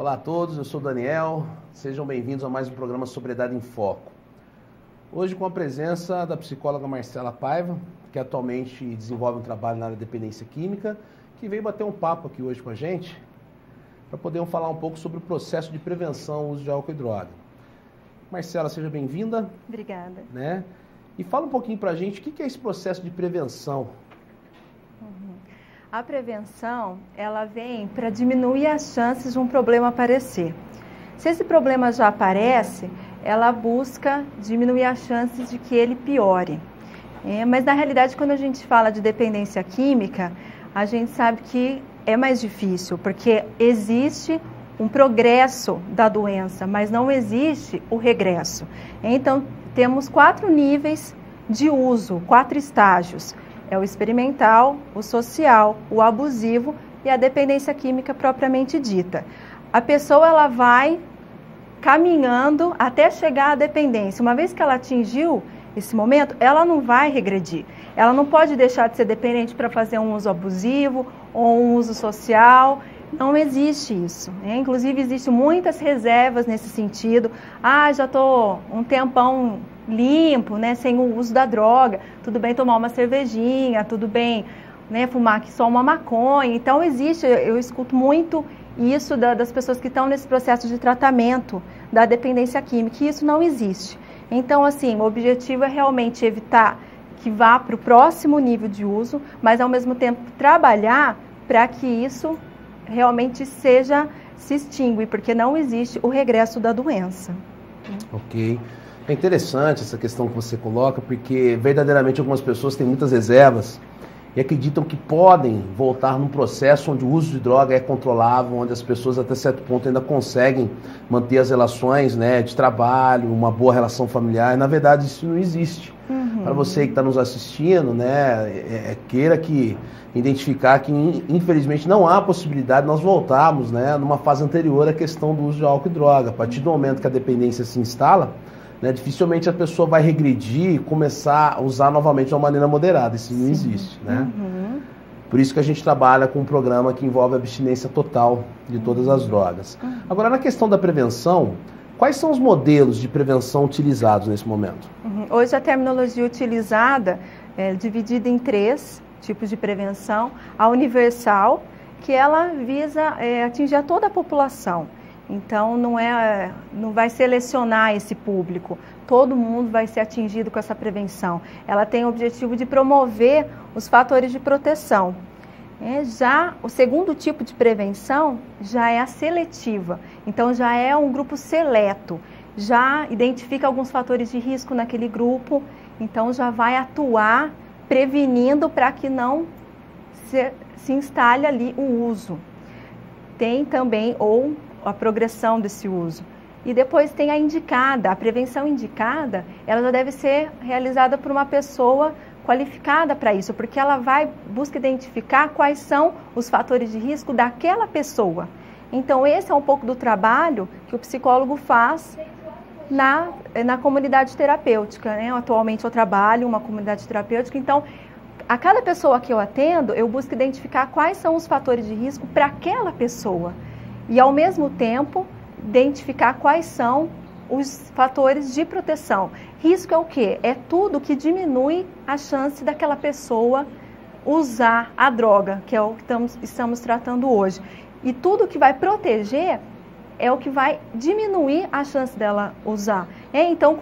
Olá a todos, eu sou o Daniel, sejam bem-vindos a mais um programa Sobriedade em Foco. Hoje com a presença da psicóloga Marcela Paiva, que atualmente desenvolve um trabalho na área de dependência química, que veio bater um papo aqui hoje com a gente, para podermos falar um pouco sobre o processo de prevenção ao uso de álcool e droga. Marcela, seja bem-vinda. Obrigada. E fala um pouquinho para a gente o que é esse processo de prevenção. A prevenção, ela vem para diminuir as chances de um problema aparecer. Se esse problema já aparece, ela busca diminuir as chances de que ele piore. Mas na realidade, quando a gente fala de dependência química, a gente sabe que é mais difícil, porque existe um progresso da doença, mas não existe o regresso. Então, temos 4 níveis de uso, 4 estágios. É o experimental, o social, o abusivo e a dependência química propriamente dita. A pessoa ela vai caminhando até chegar à dependência. Uma vez que ela atingiu esse momento, ela não vai regredir. Ela não pode deixar de ser dependente para fazer um uso abusivo ou um uso social. Não existe isso. Inclusive, existem muitas reservas nesse sentido. Já estou um tempão limpo, sem o uso da droga. Tudo bem tomar uma cervejinha, tudo bem fumar aqui só uma maconha. Então, eu escuto muito isso das pessoas que estão nesse processo de tratamento da dependência química, e isso não existe. Então, assim, o objetivo é realmente evitar que vá para o próximo nível de uso, mas, ao mesmo tempo, trabalhar para que isso realmente se extingue, porque não existe o regresso da doença. Ok. É interessante essa questão que você coloca, porque verdadeiramente algumas pessoas têm muitas reservas e acreditam que podem voltar num processo onde o uso de droga é controlável, onde as pessoas até certo ponto ainda conseguem manter as relações de trabalho, uma boa relação familiar. Na verdade, isso não existe. Para você que está nos assistindo, queira que identificar que infelizmente não há possibilidade de nós voltarmos numa fase anterior à questão do uso de álcool e droga. A partir do momento que a dependência se instala, dificilmente a pessoa vai regredir e começar a usar novamente de uma maneira moderada. Isso não existe. Por isso que a gente trabalha com um programa que envolve a abstinência total de todas as drogas. Agora, na questão da prevenção, quais são os modelos de prevenção utilizados nesse momento? Hoje a terminologia utilizada é dividida em 3 tipos de prevenção. A universal, que ela visa atingir a toda a população. Então, não vai selecionar esse público. Todo mundo vai ser atingido com essa prevenção. Ela tem o objetivo de promover os fatores de proteção. Já o segundo tipo de prevenção já é a seletiva. Então, já é um grupo seleto. Já identifica alguns fatores de risco naquele grupo. Então, já vai atuar prevenindo para que não se instale ali o uso. Tem também a progressão desse uso. E depois tem a indicada. A prevenção indicada, ela já deve ser realizada por uma pessoa qualificada para isso, porque ela busca identificar quais são os fatores de risco daquela pessoa. Então, esse é um pouco do trabalho que o psicólogo faz na comunidade terapêutica. Atualmente eu trabalho em uma comunidade terapêutica, então, a cada pessoa que eu atendo, eu busco identificar quais são os fatores de risco para aquela pessoa. E, ao mesmo tempo, identificar quais são os fatores de proteção. Risco é o quê? É tudo que diminui a chance daquela pessoa usar a droga, que é o que estamos tratando hoje. E tudo que vai proteger é o que vai diminuir a chance dela usar. Então,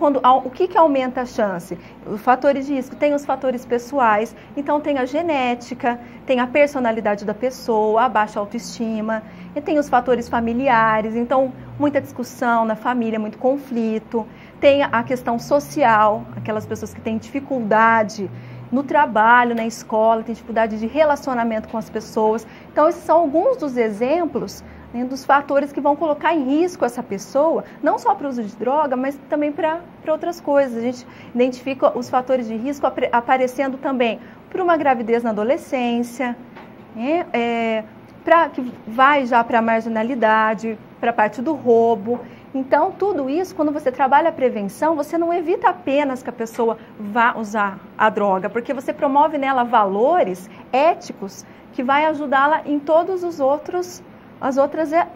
o que aumenta a chance? Os fatores de risco. Tem os fatores pessoais, então tem a genética, tem a personalidade da pessoa, a baixa autoestima, e tem os fatores familiares, então muita discussão na família, muito conflito. Tem a questão social, aquelas pessoas que têm dificuldade no trabalho, na escola, têm dificuldade de relacionamento com as pessoas. Então, esses são alguns dos exemplos dos fatores que vão colocar em risco essa pessoa, não só para o uso de droga, mas também para outras coisas. A gente identifica os fatores de risco aparecendo também para uma gravidez na adolescência, que vai já para a marginalidade, para a parte do roubo. Então, tudo isso, quando você trabalha a prevenção, você não evita apenas que a pessoa vá usar a droga, porque você promove nela valores éticos que vai ajudá-la em todos as outras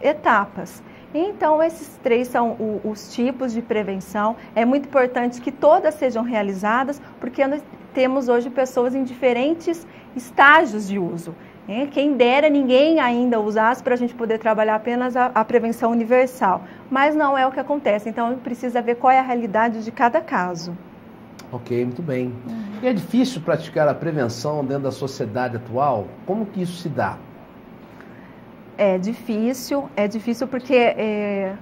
etapas. Então, esses 3 são os tipos de prevenção. É muito importante que todas sejam realizadas, porque nós temos hoje pessoas em diferentes estágios de uso. Quem dera ninguém ainda usasse para a gente poder trabalhar apenas a prevenção universal, mas não é o que acontece, então precisa ver qual é a realidade de cada caso. Ok, muito bem. E é difícil praticar a prevenção dentro da sociedade atual? Como que isso se dá? É difícil porque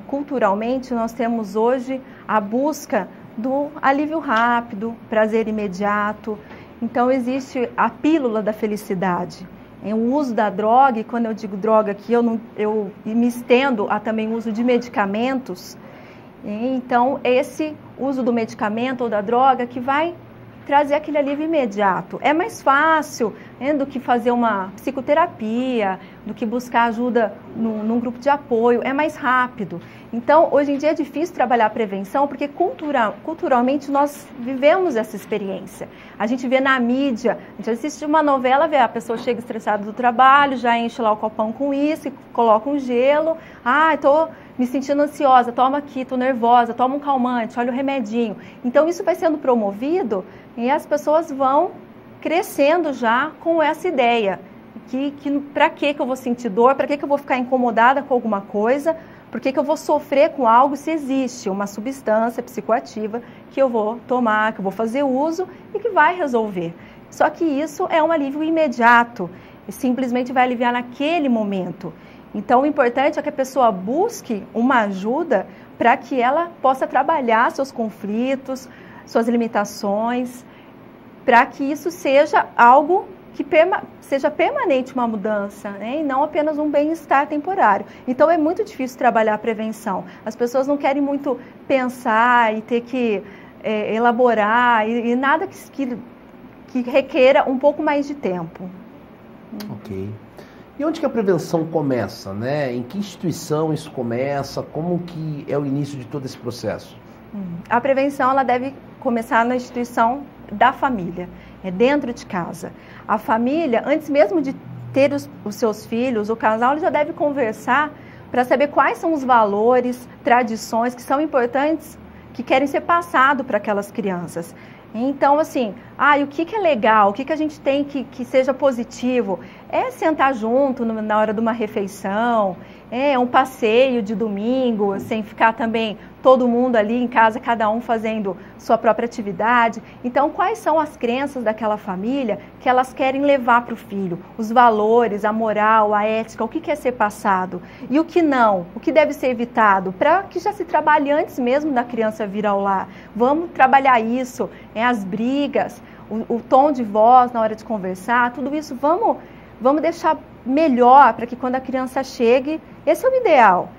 culturalmente nós temos hoje a busca do alívio rápido, prazer imediato. Então, existe a pílula da felicidade. O uso da droga, e quando eu digo droga aqui, eu me estendo a também o uso de medicamentos. Então, esse uso do medicamento ou da droga que vai trazer aquele alívio imediato. É mais fácil do que fazer uma psicoterapia, do que buscar ajuda num grupo de apoio, é mais rápido. Então, hoje em dia é difícil trabalhar a prevenção porque culturalmente nós vivemos essa experiência. A gente vê na mídia, a gente assiste uma novela, vê a pessoa chega estressada do trabalho, já enche lá o copão com uísque, coloca um gelo, estou me sentindo ansiosa, toma aqui, estou nervosa, toma um calmante, olha o remedinho. Então, isso vai sendo promovido e as pessoas vão crescendo já com essa ideia. Que para que eu vou sentir dor, para que eu vou ficar incomodada com alguma coisa, por que eu vou sofrer com algo se existe uma substância psicoativa que eu vou tomar, que eu vou fazer uso e que vai resolver. Só que isso é um alívio imediato, e simplesmente vai aliviar naquele momento. Então, o importante é que a pessoa busque uma ajuda para que ela possa trabalhar seus conflitos, suas limitações, para que isso seja algo que seja permanente, uma mudança, e não apenas um bem-estar temporário. Então, é muito difícil trabalhar a prevenção. As pessoas não querem muito pensar e ter que elaborar, e nada que requeira um pouco mais de tempo. Ok. E onde que a prevenção começa, né? Em que instituição isso começa? Como que é o início de todo esse processo? A prevenção ela deve começar na instituição da família, dentro de casa. A família, antes mesmo de ter os seus filhos, o casal já deve conversar para saber quais são os valores, tradições que são importantes, que querem ser passados para aquelas crianças. Então, assim, o que é legal, o que a gente tem que seja positivo? É sentar junto na hora de uma refeição, é um passeio de domingo, sem ficar também todo mundo ali em casa, cada um fazendo sua própria atividade. Então, quais são as crenças daquela família que elas querem levar para o filho? Os valores, a moral, a ética, o que quer ser passado? E o que não? O que deve ser evitado? Para que já se trabalhe antes mesmo da criança vir ao lar. Vamos trabalhar isso, as brigas, o tom de voz na hora de conversar, tudo isso vamos deixar melhor para que quando a criança chegue, esse é o ideal.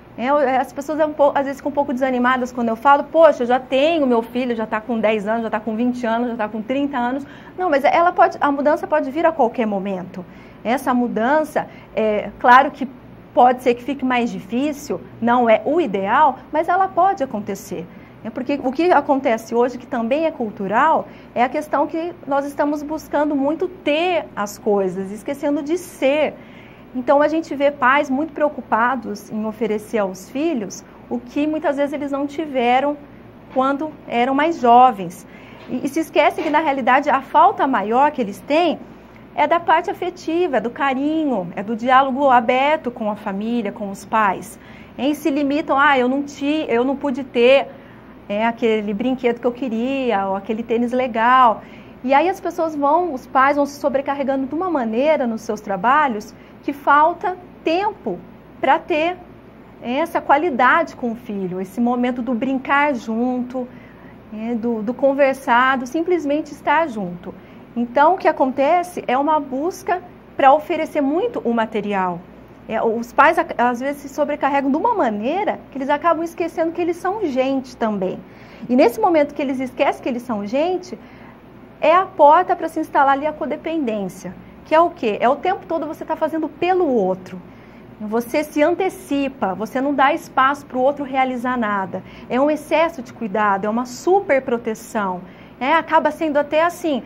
As pessoas às vezes ficam um pouco desanimadas quando eu falo, poxa, eu já tenho meu filho, já está com 10 anos, já está com 20 anos, já está com 30 anos. Não, mas a mudança pode vir a qualquer momento. Essa mudança, claro que pode ser que fique mais difícil, não é o ideal, mas ela pode acontecer. Porque o que acontece hoje, que também é cultural, é a questão que nós estamos buscando muito ter as coisas, esquecendo de ser. Então, a gente vê pais muito preocupados em oferecer aos filhos o que muitas vezes eles não tiveram quando eram mais jovens. E se esquecem que, na realidade, a falta maior que eles têm é da parte afetiva, é do carinho, é do diálogo aberto com a família, com os pais. E se limitam, eu não pude ter aquele brinquedo que eu queria, ou aquele tênis legal. E aí as pessoas os pais vão se sobrecarregando de uma maneira nos seus trabalhos que falta tempo para ter essa qualidade com o filho, esse momento do brincar junto, do conversar, do simplesmente estar junto. Então, o que acontece é uma busca para oferecer muito o material. Os pais, às vezes, se sobrecarregam de uma maneira que eles acabam esquecendo que eles são gente também. E nesse momento que eles esquecem que eles são gente, é a porta para se instalar ali a codependência. Que é o quê? É o tempo todo você está fazendo pelo outro. Você se antecipa, você não dá espaço para o outro realizar nada. É um excesso de cuidado, é uma super proteção. Acaba sendo até assim,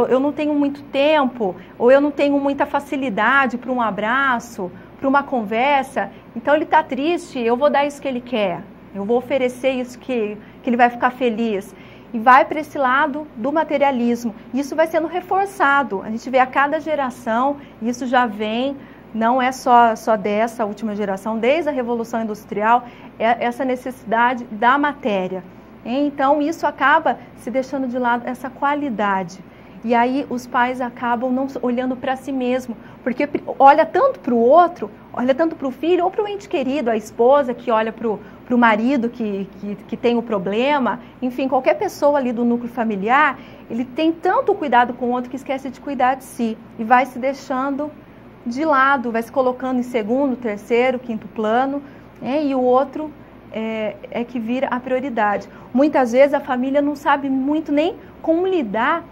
eu não tenho muito tempo, ou eu não tenho muita facilidade para um abraço, para uma conversa. Então ele está triste, eu vou dar isso que ele quer, eu vou oferecer isso que ele vai ficar feliz. E vai para esse lado do materialismo. Isso vai sendo reforçado. A gente vê a cada geração, isso já vem, não é só dessa última geração, desde a Revolução Industrial, essa necessidade da matéria. Então isso acaba se deixando de lado essa qualidade. E aí os pais acabam não olhando para si mesmo, porque olha tanto para o outro, olha tanto para o filho ou para o ente querido, a esposa que olha para o marido que tem o problema, enfim, qualquer pessoa ali do núcleo familiar, ele tem tanto cuidado com o outro que esquece de cuidar de si e vai se deixando de lado, vai se colocando em segundo, terceiro, quinto plano, e o outro é que vira a prioridade. Muitas vezes a família não sabe muito nem como lidar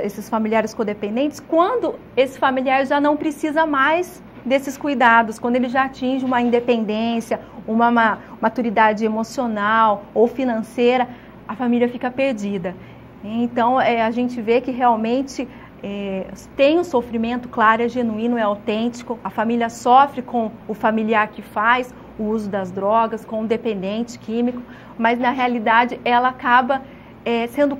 esses familiares codependentes, quando esse familiar já não precisa mais desses cuidados, quando ele já atinge uma independência, uma maturidade emocional ou financeira, a família fica perdida. Então, a gente vê que realmente tem um sofrimento, claro, é genuíno, é autêntico, a família sofre com o familiar que faz o uso das drogas, com o dependente químico, mas na realidade ela acaba sendo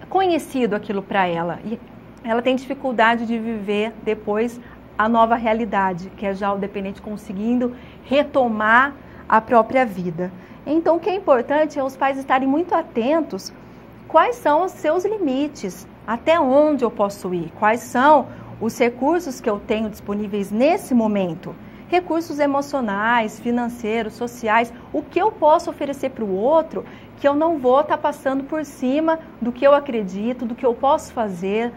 conhecido aquilo para ela e ela tem dificuldade de viver depois a nova realidade, que é já o dependente conseguindo retomar a própria vida. Então o que é importante é os pais estarem muito atentos quais são os seus limites, até onde eu posso ir, quais são os recursos que eu tenho disponíveis nesse momento, recursos emocionais, financeiros, sociais, o que eu posso oferecer para o outro que eu não vou estar passando por cima do que eu acredito, do que eu posso fazer,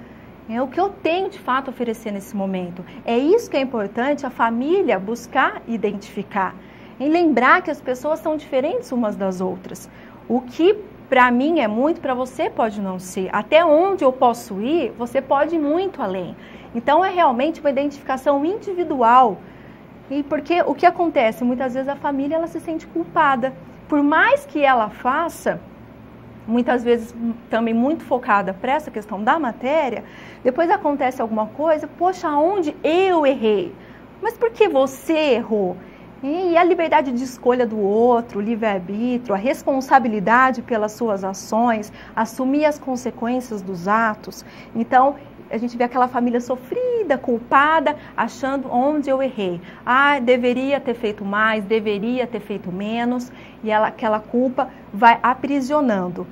o que eu tenho de fato a oferecer nesse momento. É isso que é importante a família buscar identificar, e lembrar que as pessoas são diferentes umas das outras. O que para mim é muito, para você pode não ser. Até onde eu posso ir, você pode ir muito além. Então é realmente uma identificação individual. E porque o que acontece? Muitas vezes a família ela se sente culpada. Por mais que ela faça, muitas vezes também muito focada para essa questão da matéria, depois acontece alguma coisa, poxa, onde eu errei? Mas por que você errou? E a liberdade de escolha do outro, o livre-arbítrio, a responsabilidade pelas suas ações, assumir as consequências dos atos. Então, a gente vê aquela família sofrida, culpada, achando onde eu errei. Ah, deveria ter feito mais, deveria ter feito menos, e aquela culpa vai aprisionando.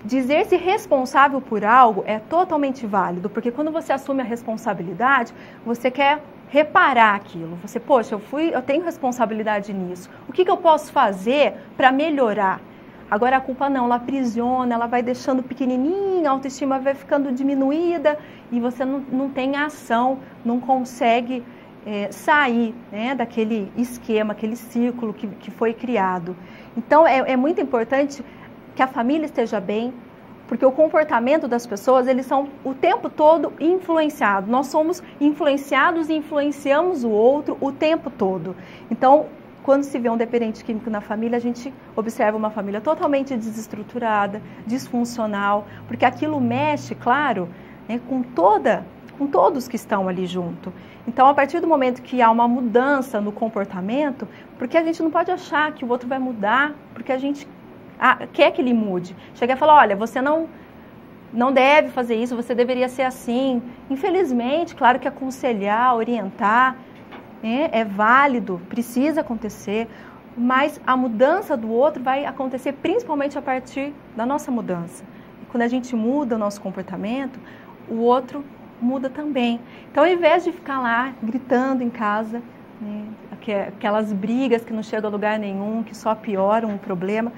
Dizer-se responsável por algo é totalmente válido, porque quando você assume a responsabilidade, você quer reparar aquilo. Você, poxa, eu tenho responsabilidade nisso. O que eu posso fazer para melhorar? Agora a culpa não, ela aprisiona, ela vai deixando pequenininha, a autoestima vai ficando diminuída e você não tem ação, não consegue sair daquele esquema, aquele círculo que foi criado. Então é muito importante que a família esteja bem, porque o comportamento das pessoas, eles são o tempo todo influenciados. Nós somos influenciados e influenciamos o outro o tempo todo. Então, quando se vê um dependente químico na família, a gente observa uma família totalmente desestruturada, disfuncional, porque aquilo mexe, claro, com todos que estão ali junto. Então, a partir do momento que há uma mudança no comportamento, porque a gente não pode achar que o outro vai mudar, porque a gente quer que ele mude. Chega a falar, olha, você não deve fazer isso, você deveria ser assim. Infelizmente, claro que aconselhar, orientar, é válido, precisa acontecer, mas a mudança do outro vai acontecer principalmente a partir da nossa mudança. E quando a gente muda o nosso comportamento, o outro muda também. Então, ao invés de ficar lá gritando em casa, aquelas brigas que não chegam a lugar nenhum, que só pioram o problema,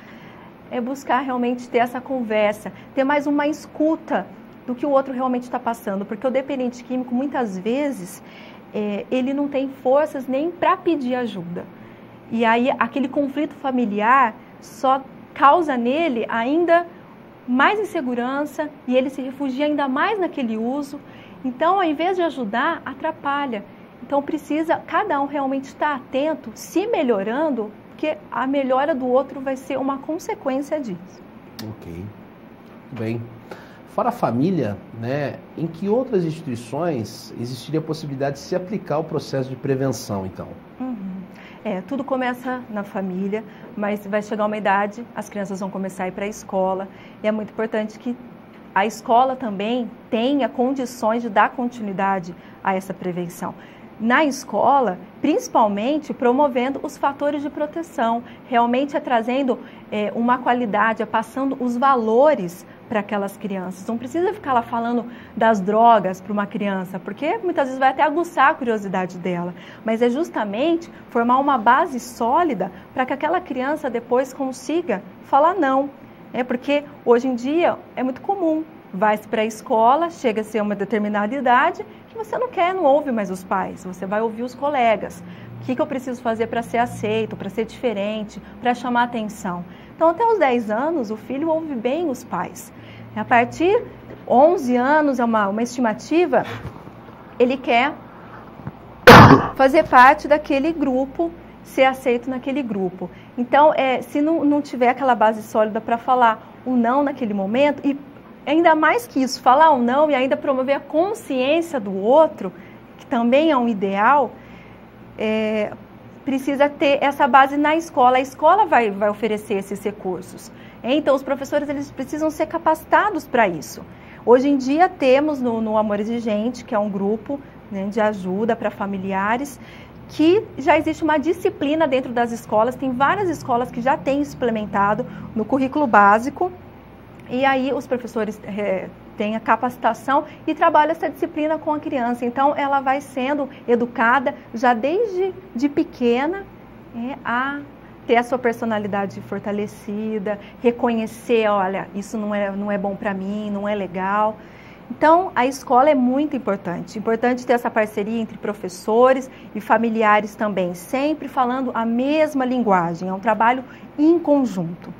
é buscar realmente ter essa conversa, ter mais uma escuta do que o outro realmente está passando, porque o dependente químico, muitas vezes, ele não tem forças nem para pedir ajuda. E aí, aquele conflito familiar só causa nele ainda mais insegurança e ele se refugia ainda mais naquele uso. Então, ao invés de ajudar, atrapalha. Então, precisa cada um realmente estar atento, se melhorando, porque a melhora do outro vai ser uma consequência disso. Ok. Muito bem. Fora a família, em que outras instituições existiria a possibilidade de se aplicar o processo de prevenção, então? Tudo começa na família, mas vai chegar uma idade, as crianças vão começar a ir para a escola, e é muito importante que a escola também tenha condições de dar continuidade a essa prevenção. Na escola, principalmente promovendo os fatores de proteção, realmente trazendo uma qualidade, passando os valores para aquelas crianças. Não precisa ficar lá falando das drogas para uma criança, porque muitas vezes vai até aguçar a curiosidade dela, mas é justamente formar uma base sólida para que aquela criança depois consiga falar não. Porque hoje em dia é muito comum, vai-se para a escola, chega a ser uma determinada idade, que você não ouve mais os pais, você vai ouvir os colegas. O que eu preciso fazer para ser aceito, para ser diferente, para chamar atenção? Então, até os 10 anos, o filho ouve bem os pais. A partir de 11 anos, é uma estimativa, ele quer fazer parte daquele grupo, ser aceito naquele grupo. Então, se não tiver aquela base sólida para falar o não naquele momento, e ainda mais que isso, falar o não e ainda promover a consciência do outro, que também é um ideal, precisa ter essa base na escola. A escola vai oferecer esses recursos. Então, os professores eles precisam ser capacitados para isso. Hoje em dia, temos no Amor Exigente, que é um grupo, né, de ajuda para familiares, que já existe uma disciplina dentro das escolas. Tem várias escolas que já têm implementado no currículo básico. E aí os professores têm a capacitação e trabalham essa disciplina com a criança. Então, ela vai sendo educada já desde pequena a ter a sua personalidade fortalecida, reconhecer, olha, isso não é bom para mim, não é legal. Então, a escola é muito importante. Importante ter essa parceria entre professores e familiares também, sempre falando a mesma linguagem. É um trabalho em conjunto.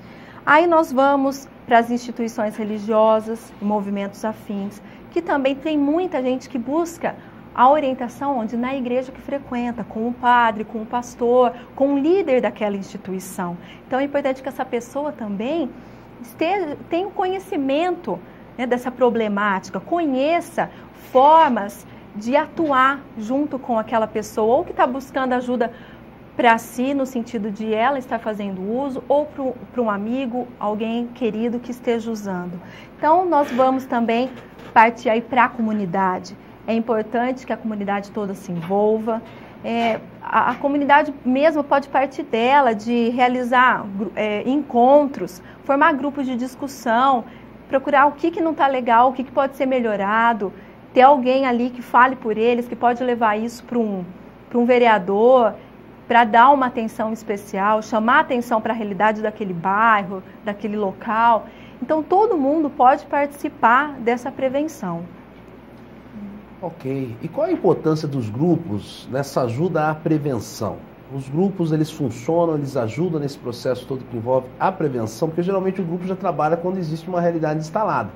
Aí nós vamos para as instituições religiosas e movimentos afins, que também tem muita gente que busca a orientação onde na igreja que frequenta, com o padre, com o pastor, com o líder daquela instituição. Então é importante que essa pessoa também tenha um conhecimento, né, dessa problemática, conheça formas de atuar junto com aquela pessoa, ou que está buscando ajuda para si, no sentido de ela estar fazendo uso, ou para um amigo, alguém querido que esteja usando. Então, nós vamos também partir aí para a comunidade. É importante que a comunidade toda se envolva. A comunidade mesmo pode partir dela, de realizar encontros, formar grupos de discussão, procurar o que não está legal, o que pode ser melhorado, ter alguém ali que fale por eles, que pode levar isso para um vereador, para dar uma atenção especial, chamar atenção para a realidade daquele bairro, daquele local. Então, todo mundo pode participar dessa prevenção. Ok. E qual a importância dos grupos nessa ajuda à prevenção? Os grupos, eles funcionam, eles ajudam nesse processo todo que envolve a prevenção, porque geralmente o grupo já trabalha quando existe uma realidade instalada,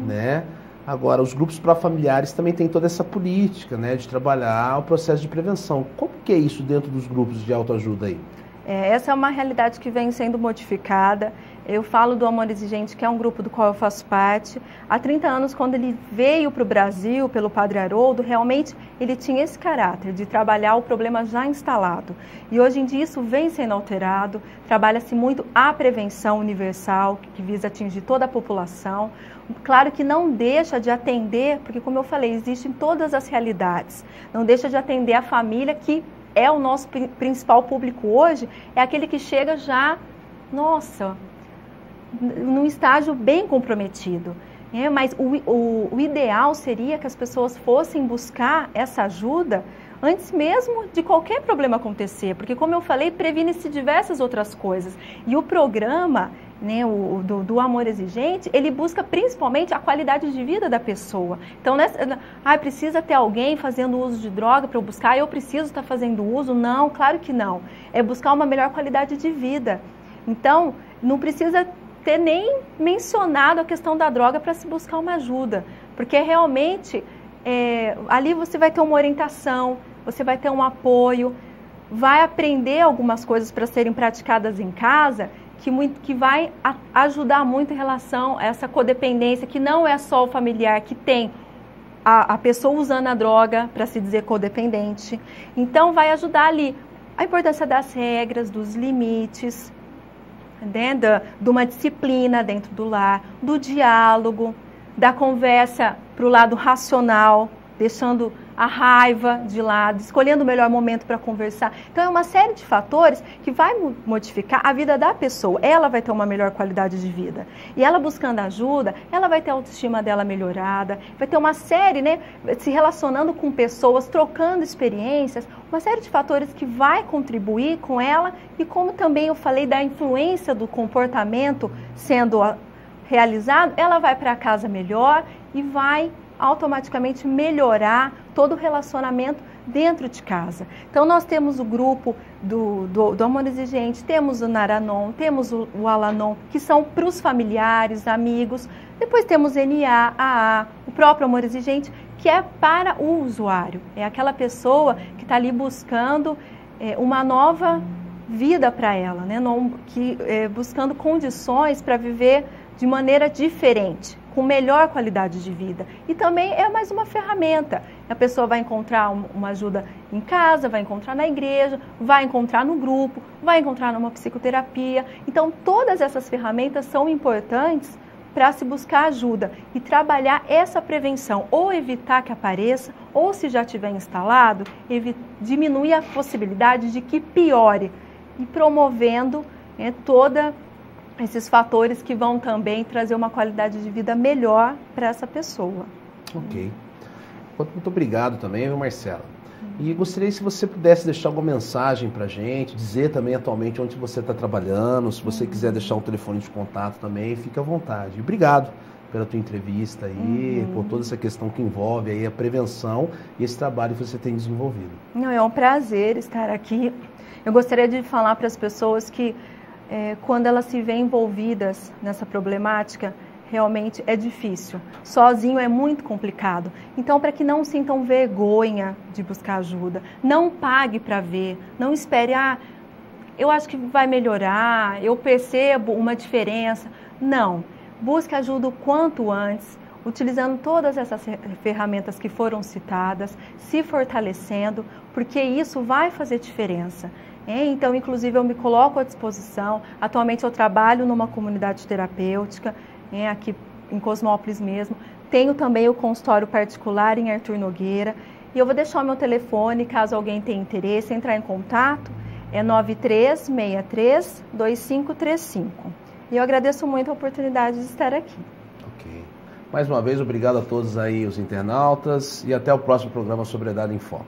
né? Agora, os grupos para familiares também têm toda essa política, né, de trabalhar o processo de prevenção. Como que é isso dentro dos grupos de autoajuda aí? Essa é uma realidade que vem sendo modificada. Eu falo do Amor Exigente, que é um grupo do qual eu faço parte. Há 30 anos, quando ele veio para o Brasil, pelo Padre Haroldo, realmente ele tinha esse caráter de trabalhar o problema já instalado. E hoje em dia isso vem sendo alterado, trabalha-se muito a prevenção universal, que visa atingir toda a população. Claro que não deixa de atender, porque como eu falei, existem todas as realidades. Não deixa de atender a família, que é o nosso principal público hoje, é aquele que chega já, nossa, num estágio bem comprometido. Mas o ideal seria que as pessoas fossem buscar essa ajuda antes mesmo de qualquer problema acontecer, porque como eu falei, previne-se diversas outras coisas. E o programa, né, do Amor Exigente, ele busca principalmente a qualidade de vida da pessoa. Então, precisa ter alguém fazendo uso de droga para eu buscar, eu preciso estar fazendo uso? Não, claro que não. É buscar uma melhor qualidade de vida. Então, não precisa ter nem mencionado a questão da droga para se buscar uma ajuda, porque realmente ali você vai ter uma orientação, você vai ter um apoio, vai aprender algumas coisas para serem praticadas em casa, que vai ajudar muito em relação a essa codependência, que não é só o familiar que tem a pessoa usando a droga para se dizer codependente. Então, vai ajudar ali A importância das regras, dos limites, né, de uma disciplina dentro do lar, do diálogo, da conversa para o lado racional, deixando a raiva de lado, escolhendo o melhor momento para conversar. Então, é uma série de fatores que vai modificar a vida da pessoa. Ela vai ter uma melhor qualidade de vida. E ela buscando ajuda, ela vai ter a autoestima dela melhorada, vai ter uma série, né, se relacionando com pessoas, trocando experiências, uma série de fatores que vai contribuir com ela e como também eu falei da influência do comportamento sendo realizado, ela vai para casa melhor e vai automaticamente melhorar todo o relacionamento dentro de casa. Então, nós temos o grupo do Amor Exigente, temos o Naranon, temos o Alanon, que são para os familiares, amigos. Depois temos NA, AA, o próprio Amor Exigente, que é para o usuário. É aquela pessoa que está ali buscando uma nova vida para ela, né? Buscando condições para viver de maneira diferente, com melhor qualidade de vida. E também é mais uma ferramenta. A pessoa vai encontrar uma ajuda em casa, vai encontrar na igreja, vai encontrar no grupo, vai encontrar numa psicoterapia. Então, todas essas ferramentas são importantes para se buscar ajuda e trabalhar essa prevenção, ou evitar que apareça, ou se já estiver instalado, diminuir a possibilidade de que piore, e promovendo esses fatores que vão também trazer uma qualidade de vida melhor para essa pessoa. Ok. Muito obrigado também, viu, Marcela? E gostaria se você pudesse deixar alguma mensagem para a gente, dizer também atualmente onde você está trabalhando, se você quiser deixar um telefone de contato também, fique à vontade. Obrigado pela tua entrevista aí, por toda essa questão que envolve aí a prevenção e esse trabalho que você tem desenvolvido. É um prazer estar aqui. Eu gostaria de falar para as pessoas que quando elas se veem envolvidas nessa problemática, realmente é difícil. Sozinho é muito complicado. Então, para que não sintam vergonha de buscar ajuda, não pague para ver, não espere, eu acho que vai melhorar, eu percebo uma diferença. Não, busque ajuda o quanto antes, utilizando todas essas ferramentas que foram citadas, se fortalecendo, porque isso vai fazer diferença. Então, inclusive, eu me coloco à disposição. Atualmente, eu trabalho numa comunidade terapêutica, aqui em Cosmópolis mesmo. Tenho também o consultório particular em Arthur Nogueira. E eu vou deixar o meu telefone, caso alguém tenha interesse, entrar em contato. É 9363-2535. E eu agradeço muito a oportunidade de estar aqui. Ok. Mais uma vez, obrigado a todos aí, os internautas. E até o próximo programa Sobriedade em Foco.